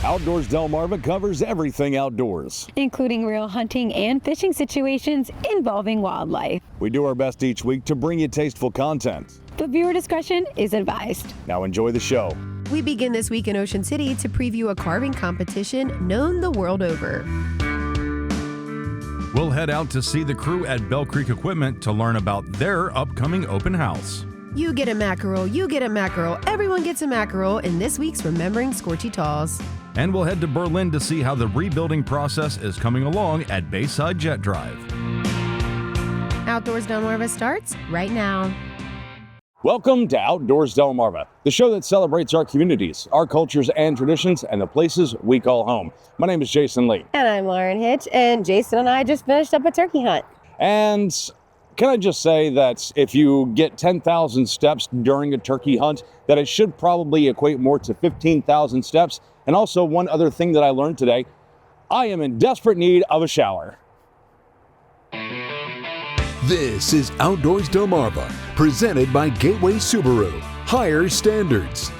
Outdoors Delmarva covers everything outdoors, including real hunting and fishing situations involving wildlife. We do our best each week to bring you tasteful content, but viewer discretion is advised. Now enjoy the show. We begin this week in Ocean City to preview a carving competition known the world over. We'll head out to see the crew at Bell Creek Equipment to learn about their upcoming open house. You get a mackerel, you get a mackerel, everyone gets a mackerel in this week's Remembering Scorchy Taws. And we'll head to Berlin to see how the rebuilding process is coming along at Bayside Jet Drive. Outdoors Delmarva starts right now. Welcome to Outdoors Delmarva, the show that celebrates our communities, our cultures and traditions, and the places we call home. My name is Jason Lee. And I'm Lauren Hitch, and Jason and I just finished up a turkey hunt. And can I just say that if you get 10,000 steps during a turkey hunt, that it should probably equate more to 15,000 steps. And also one other thing that I learned today, I am in desperate need of a shower. This is Outdoors Delmarva, presented by Gateway Subaru. Higher standards.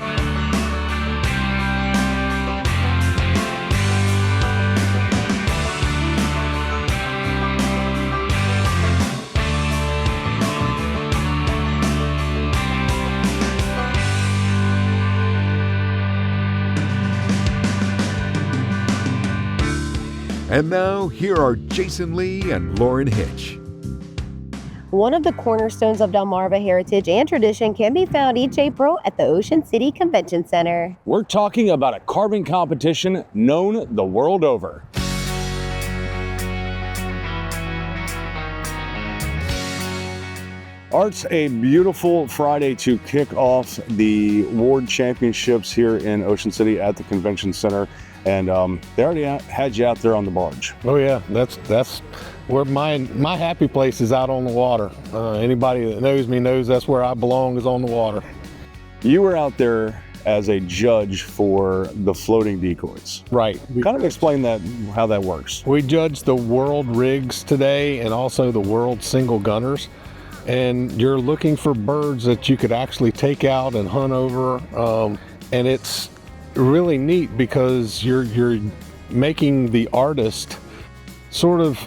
And now, here are Jason Lee and Lauren Hitch. One of the cornerstones of Delmarva heritage and tradition can be found each April at the Ocean City Convention Center. We're talking about a carving competition known the world over. Art's a beautiful Friday to kick off the Ward Championships here in Ocean City at the Convention Center. And they already had you out there on the barge. Oh yeah, that's where my happy place is, out on the water. Anybody that knows me knows that's where I belong, is on the water. You were out there as a judge for the floating decoys. Right. Kind of explain that, how that works. We judged the world rigs today and also the world single gunners. And you're looking for birds that you could actually take out and hunt over. And it's really neat because you're making the artist sort of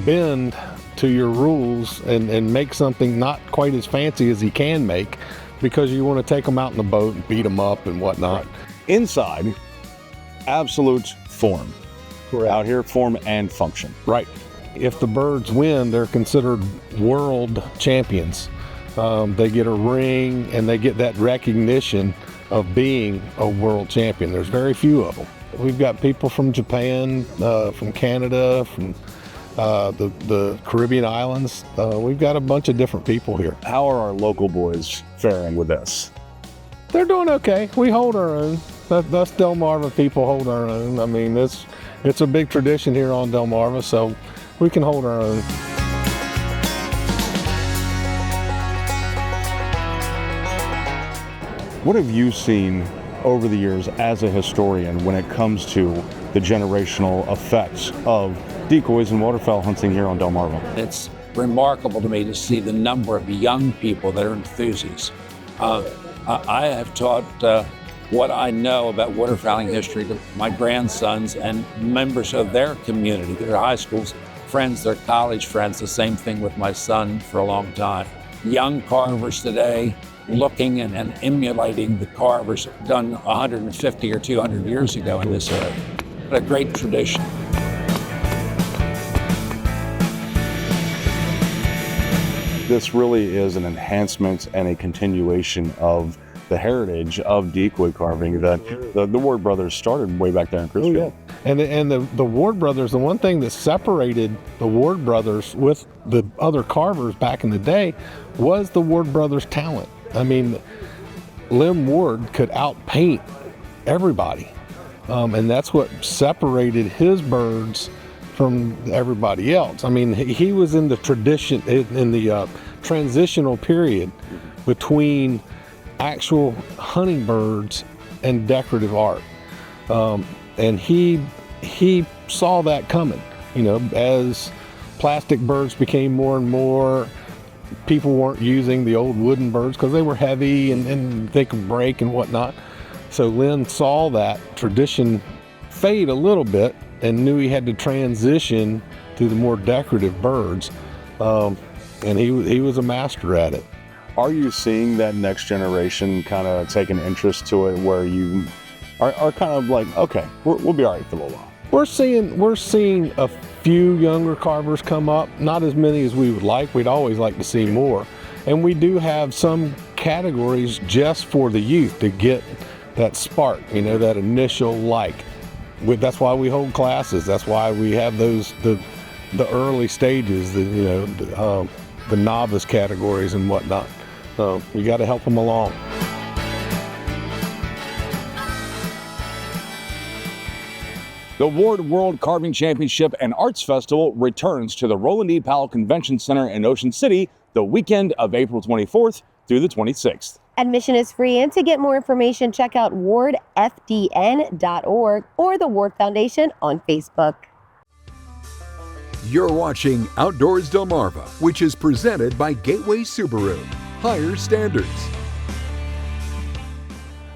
bend to your rules and make something not quite as fancy as he can make, because you want to take them out in the boat and beat them up and whatnot. Inside, absolute form. Correct. Out here, form and function. Right. If the birds win, they're considered world champions. They get a ring and they get that recognition of being a world champion. There's very few of them. We've got people from Japan, from Canada, from the Caribbean islands. We've got a bunch of different people here. How are our local boys faring with this? They're doing okay. We hold our own. Us Delmarva people hold our own. I mean, it's a big tradition here on Delmarva, so we can hold our own. What have you seen over the years as a historian when it comes to the generational effects of decoys and waterfowl hunting here on Delmarva? It's remarkable to me to see the number of young people that are enthusiasts. I have taught what I know about waterfowling history to my grandsons and members of their community, their high school friends, their college friends, the same thing with my son for a long time. Young carvers today looking and emulating the carvers done 150 or 200 years ago in this area. What a great tradition. This really is an enhancement and a continuation of the heritage of decoy carving that the Ward brothers started way back there in Crisfield. Oh, yeah. And the Ward brothers, the one thing that separated the Ward brothers with the other carvers back in the day was the Ward brothers' talent. I mean, Lim Ward could outpaint everybody. And that's what separated his birds from everybody else. I mean, he was in the tradition, in the transitional period between actual hunting birds and decorative art. And he saw that coming, you know, as plastic birds became more and more, people weren't using the old wooden birds because they were heavy and they could break and whatnot. So Lynn saw that tradition fade a little bit and knew he had to transition to the more decorative birds. And he was a master at it. Are you seeing that next generation kind of take an interest to it where you are kind of like, okay, we'll be all right for a little while? We're seeing a few younger carvers come up, not as many as we would like. We'd always like to see more. And we do have some categories just for the youth to get that spark, that initial like. That's why we hold classes. That's why we have those, the early stages, the novice categories and whatnot. So we got to help them along. The Ward World Carving Championship and Arts Festival returns to the Roland E. Powell Convention Center in Ocean City the weekend of April 24th through the 26th. Admission is free, and to get more information, check out wardfdn.org or the Ward Foundation on Facebook. You're watching Outdoors Delmarva, which is presented by Gateway Subaru. Higher standards.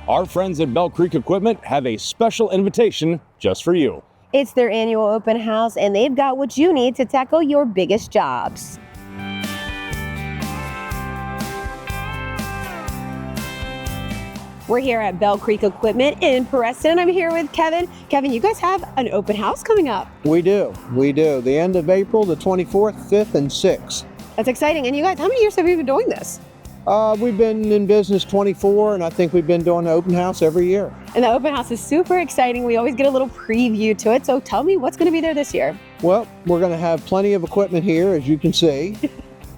Our friends at Bell Creek Equipment have a special invitation just for you. It's their annual open house, and they've got what you need to tackle your biggest jobs. We're here at Bell Creek Equipment in Preston. I'm here with Kevin. Kevin, you guys have an open house coming up. We do. The end of April, the 24th, 5th, and 6th. That's exciting. And you guys, how many years have you been doing this? We've been in business 24, and I think we've been doing the open house every year. And the open house is super exciting. We always get a little preview to it. So tell me what's going to be there this year. Well, we're going to have plenty of equipment here, as you can see.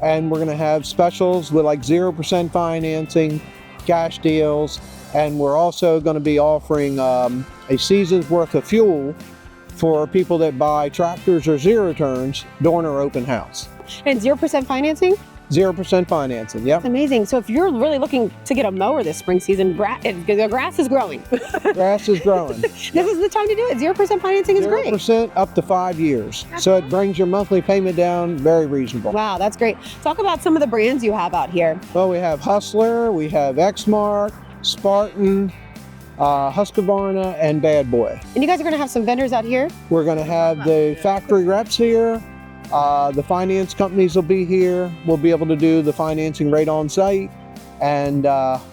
And we're going to have specials with like 0% financing, cash deals. And we're also going to be offering a season's worth of fuel for people that buy tractors or zero turns during our open house. And 0% financing? 0% financing, yep. That's amazing. So if you're really looking to get a mower this spring season, the grass is growing. Grass is growing. This is the time to do it. 0% financing is great. 0% up to 5 years. So it brings your monthly payment down very reasonable. Wow, that's great. Talk about some of the brands you have out here. Well, we have Hustler, we have Exmark, Spartan, Husqvarna, and Bad Boy. And you guys are going to have some vendors out here? We're going to have the factory reps here. The finance companies will be here. We'll be able to do the financing right on site. And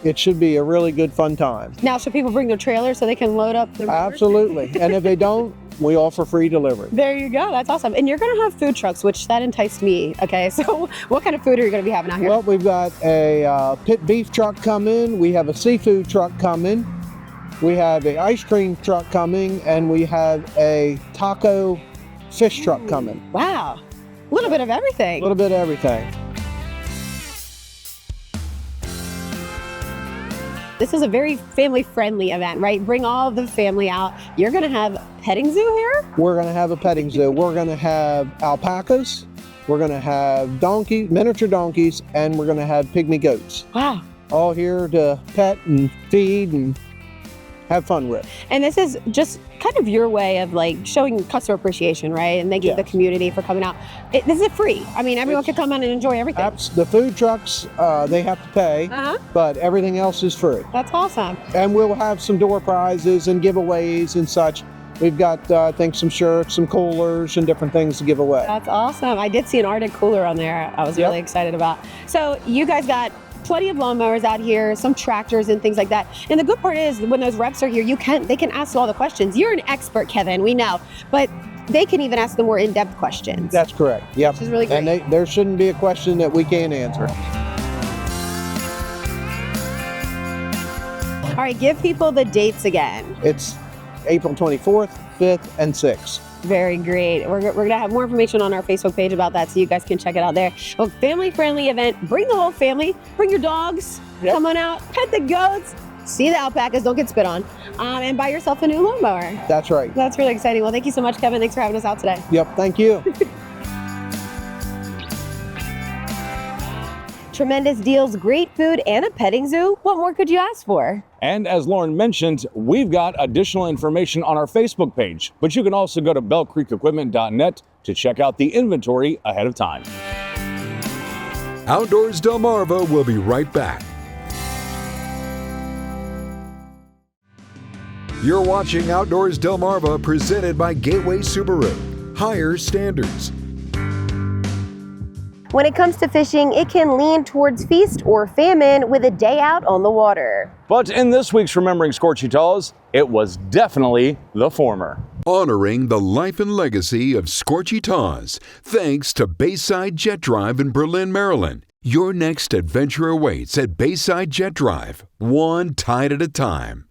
it should be a really good fun time. Now, should people bring their trailer so they can load up their mowers? Absolutely. And if they don't, we offer free delivery. There you go. That's awesome. And you're going to have food trucks, which that enticed me. Okay, so what kind of food are you going to be having out here? Well, we've got a pit beef truck coming. We have a seafood truck coming. We have an ice cream truck coming. And we have a taco fish truck coming. Wow. A little bit of everything. A little bit of everything. This is a very family-friendly event, right? Bring all of the family out. You're going to have petting zoo here? We're going to have a petting zoo. We're going to have alpacas. We're going to have donkeys, miniature donkeys, and we're going to have pygmy goats. Wow. All here to pet and feed and have fun with. And this is just kind of your way of like showing customer appreciation, right? And thanking the community for coming out. This is free. I mean, everyone can come out and enjoy everything. The food trucks, they have to pay, but everything else is free. That's awesome. And we'll have some door prizes and giveaways and such. We've got, I think, some shirts, some coolers, and different things to give away. That's awesome. I did see an Arctic cooler on there I was really excited about. So you guys got plenty of lawnmowers out here, some tractors and things like that. And the good part is when those reps are here, they can ask all the questions. You're an expert, Kevin, we know, but they can even ask the more in-depth questions. That's correct. Yep. Which is really great. And there shouldn't be a question that we can't answer. All right, give people the dates again. It's April 24th, 5th, and 6th. Very great. We're going to have more information on our Facebook page about that, so you guys can check it out there. Well, family-friendly event. Bring the whole family. Bring your dogs. Come on out. Pet the goats. See the alpacas. Don't get spit on. And buy yourself a new lawnmower. That's right. That's really exciting. Well, thank you so much, Kevin. Thanks for having us out today. Yep. Thank you. Tremendous deals, great food, and a petting zoo. What more could you ask for? And as Lauren mentioned, we've got additional information on our Facebook page, but you can also go to bellcreekequipment.net to check out the inventory ahead of time. Outdoors Delmarva will be right back. You're watching Outdoors Delmarva, presented by Gateway Subaru. Higher standards. When it comes to fishing, it can lean towards feast or famine with a day out on the water. But in this week's Remembering Scorchy-Taws, it was definitely the former. Honoring the life and legacy of Scorchy-Taws, thanks to Bayside Jet Drive in Berlin, Maryland. Your next adventure awaits at Bayside Jet Drive, one tide at a time.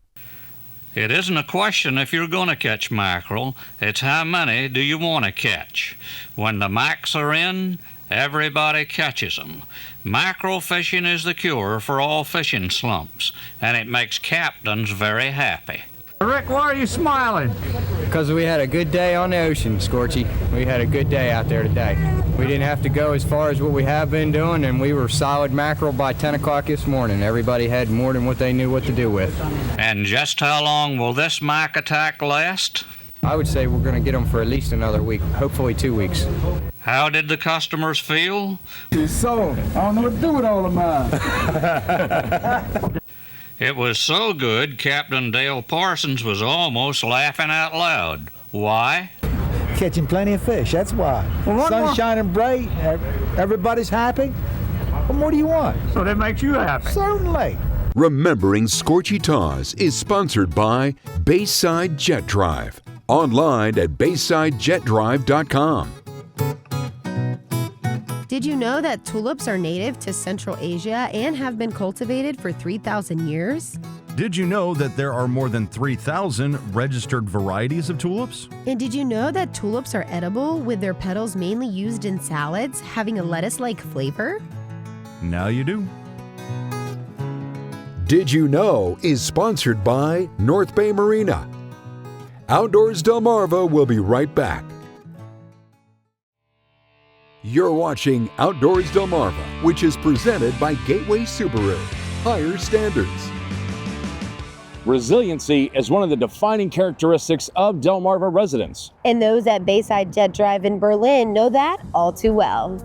It isn't a question if you're going to catch mackerel, it's how many do you want to catch. When the macs are in, everybody catches them. Mackerel fishing is the cure for all fishing slumps, and it makes captains very happy. Rick, why are you smiling? Because we had a good day on the ocean, Scorchy. We had a good day out there today. We didn't have to go as far as what we have been doing, and we were solid mackerel by 10 o'clock this morning. Everybody had more than what they knew what to do with. And just how long will this mac attack last? I would say we're going to get them for at least another week, hopefully 2 weeks. How did the customers feel? So, I don't know what to do with all of mine. It was so good, Captain Dale Parsons was almost laughing out loud. Why? Catching plenty of fish, that's why. Sun's shining bright, everybody's happy. What more do you want? So that makes you happy? Certainly. Remembering Scorchy-Taws is sponsored by Bayside Jet Drive. Online at BaysideJetDrive.com. Did you know that tulips are native to Central Asia and have been cultivated for 3,000 years? Did you know that there are more than 3,000 registered varieties of tulips? And did you know that tulips are edible, with their petals mainly used in salads, having a lettuce-like flavor? Now you do. Did You Know is sponsored by North Bay Marina. Outdoors Delmarva will be right back. You're watching Outdoors Delmarva, which is presented by Gateway Subaru. Higher standards. Resiliency is one of the defining characteristics of Delmarva residents. And those at Bayside Jet Drive in Berlin know that all too well.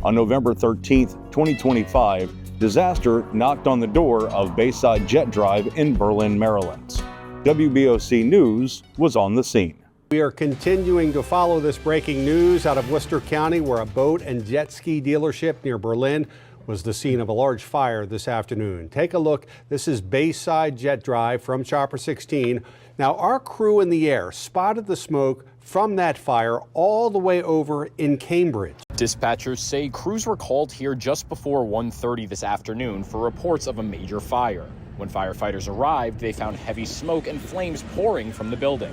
On November 13th, 2025, disaster knocked on the door of Bayside Jet Drive in Berlin, Maryland. WBOC News was on the scene. We are continuing to follow this breaking news out of Worcester County, where a boat and jet ski dealership near Berlin was the scene of a large fire this afternoon. Take a look. This is Bayside Jet Drive from Chopper 16. Now, our crew in the air spotted the smoke from that fire all the way over in Cambridge. Dispatchers say crews were called here just before 1:30 this afternoon for reports of a major fire. When firefighters arrived, they found heavy smoke and flames pouring from the building.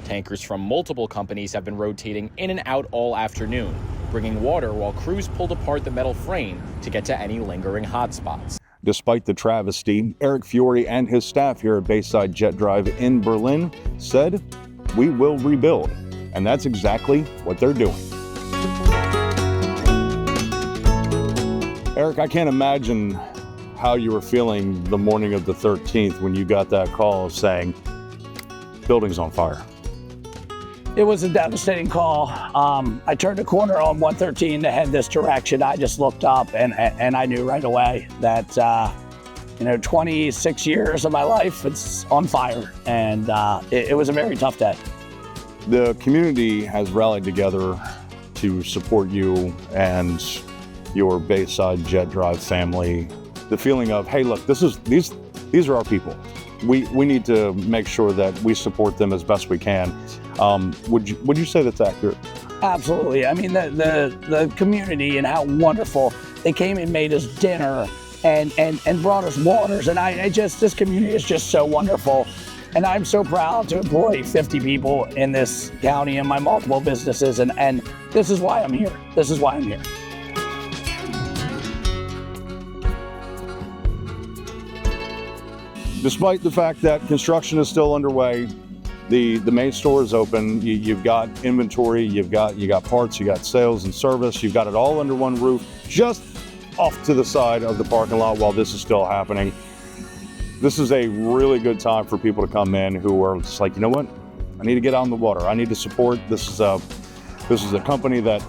Tankers from multiple companies have been rotating in and out all afternoon, bringing water while crews pulled apart the metal frame to get to any lingering hotspots. Despite the travesty, Eric Fiore and his staff here at Bayside Jet Drive in Berlin said, "We will rebuild." And that's exactly what they're doing. Eric, I can't imagine how you were feeling the morning of the 13th when you got that call saying, building's on fire. It was a devastating call. I turned a corner on 113 to head this direction. I just looked up and I knew right away that 26 years of my life, it's on fire. And it was a very tough day. The community has rallied together to support you and your Bayside Jet Drive family. The feeling of, hey, look, these are our people. We need to make sure that we support them as best we can. Would you say that's accurate? Absolutely. I mean, the community and how wonderful. They came and made us dinner and brought us waters. And this community is just so wonderful. And I'm so proud to employ 50 people in this county and my multiple businesses. And this is why I'm here. This is why I'm here. Despite the fact that construction is still underway, the main store is open. You've got inventory, you got parts, you got sales and service. You've got it all under one roof, just off to the side of the parking lot while this is still happening. This is a really good time for people to come in who are just like, you know what? I need to get out on the water. I need to support. This is a company that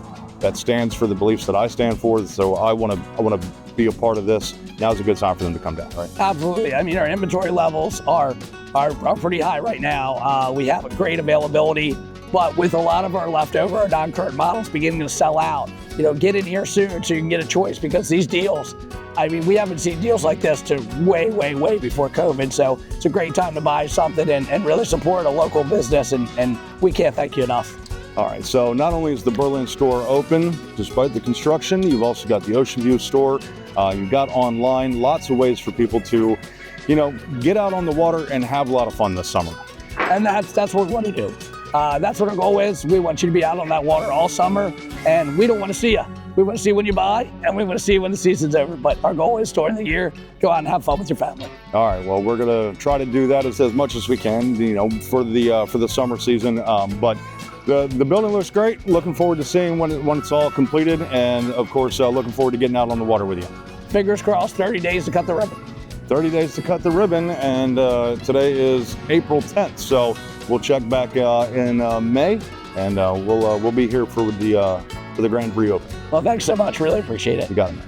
stands for the beliefs that I stand for. So I want to be a part of this, now's a good time for them to come down, right? Absolutely. I mean, our inventory levels are pretty high right now. We have a great availability, but with a lot of our leftover, our non-current models beginning to sell out, get in here soon so you can get a choice, because these deals, I mean, we haven't seen deals like this to way, way, way before COVID. So it's a great time to buy something and really support a local business, and we can't thank you enough. All right, so not only is the Berlin store open, despite the construction, you've also got the Ocean View store. You've got online, lots of ways for people to, get out on the water and have a lot of fun this summer. And that's what we want to do. That's what our goal is. We want you to be out on that water all summer, and we don't want to see you. We want to see you when you buy, and we want to see you when the season's over. But our goal is during the year, go out and have fun with your family. All right, well, we're going to try to do that as much as we can, for the summer season. But the building looks great. Looking forward to seeing when it's all completed, and of course, looking forward to getting out on the water with you. Fingers crossed, 30 days to cut the ribbon. 30 days to cut the ribbon, and today is April 10th, so we'll check back in May, and we'll be here for the grand reopen. Well, thanks so much. Really appreciate it. You got it, man.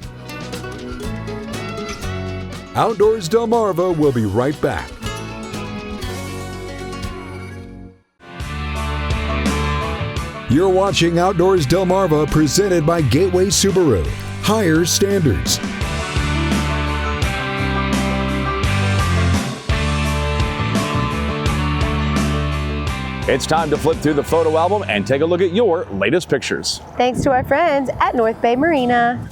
Outdoors Delmarva will be right back. You're watching Outdoors Delmarva, presented by Gateway Subaru. Higher standards. It's time to flip through the photo album and take a look at your latest pictures. Thanks to our friends at North Bay Marina.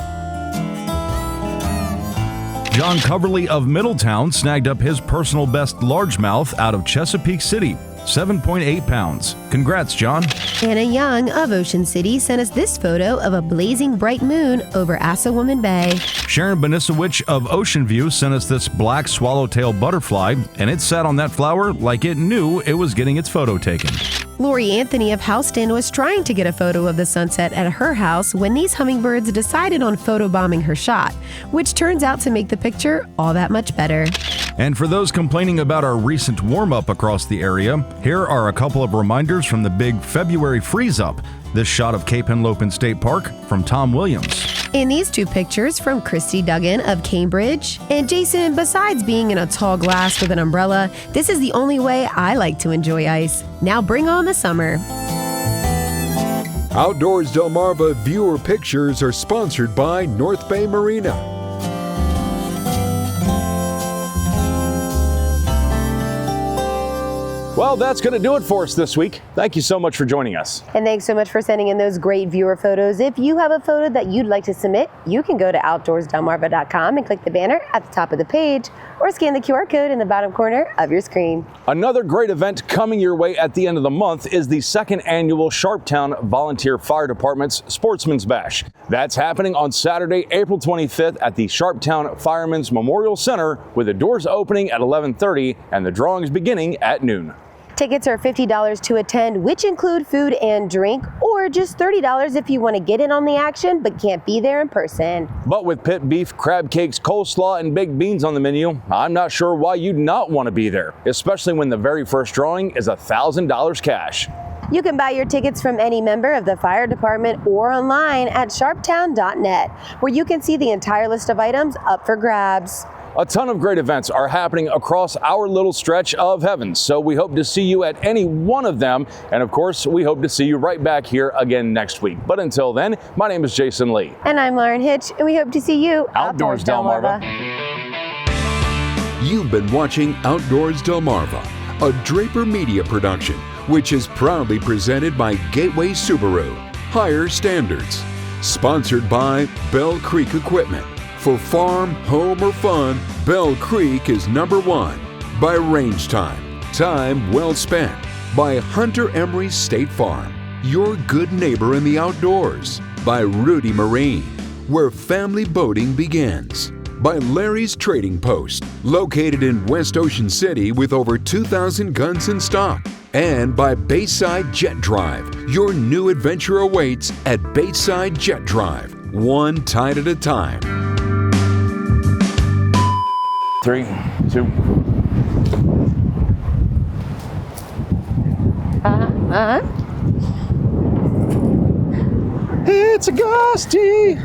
John Coverly of Middletown snagged up his personal best largemouth out of Chesapeake City, 7.8 pounds. Congrats, John. Anna Young of Ocean City sent us this photo of a blazing bright moon over Assawoman Bay. Sharon Benisowicz of Ocean View sent us this black swallowtail butterfly, and it sat on that flower like it knew it was getting its photo taken. Lori Anthony of Houston was trying to get a photo of the sunset at her house when these hummingbirds decided on photobombing her shot, which turns out to make the picture all that much better. And for those complaining about our recent warm-up across the area, here are a couple of reminders from the big February freeze-up. This shot of Cape Henlopen State Park from Tom Williams. In these two pictures from Christy Duggan of Cambridge. And Jason, besides being in a tall glass with an umbrella, this is the only way I like to enjoy ice. Now bring on the summer. Outdoors Delmarva viewer pictures are sponsored by North Bay Marina. Well, that's going to do it for us this week. Thank you so much for joining us. And thanks so much for sending in those great viewer photos. If you have a photo that you'd like to submit, you can go to outdoorsdelmarva.com and click the banner at the top of the page, or scan the QR code in the bottom corner of your screen. Another great event coming your way at the end of the month is the second annual Sharptown Volunteer Fire Department's Sportsman's Bash. That's happening on Saturday, April 25th at the Sharptown Firemen's Memorial Center, with the doors opening at 11:30 and the drawings beginning at noon. Tickets are $50 to attend, which include food and drink, or just $30 if you want to get in on the action but can't be there in person. But with pit beef, crab cakes, coleslaw, and baked beans on the menu, I'm not sure why you'd not want to be there, especially when the very first drawing is $1,000 cash. You can buy your tickets from any member of the fire department or online at sharptown.net, where you can see the entire list of items up for grabs. A ton of great events are happening across our little stretch of heaven, so we hope to see you at any one of them. And of course, we hope to see you right back here again next week. But until then, my name is Jason Lee. And I'm Lauren Hitch, and we hope to see you Outdoors Delmarva. You've been watching Outdoors Delmarva, a Draper Media production, which is proudly presented by Gateway Subaru. Higher standards. Sponsored by Bell Creek Equipment. For farm, home, or fun, Bell Creek is #1. By Range Time, time well spent. By Hunter Emery State Farm, your good neighbor in the outdoors. By Rudy Marine, where family boating begins. By Larry's Trading Post, located in West Ocean City with over 2,000 guns in stock. And by Bayside Jet Drive, your new adventure awaits at Bayside Jet Drive, one tide at a time. 3, 2. It's a gusty.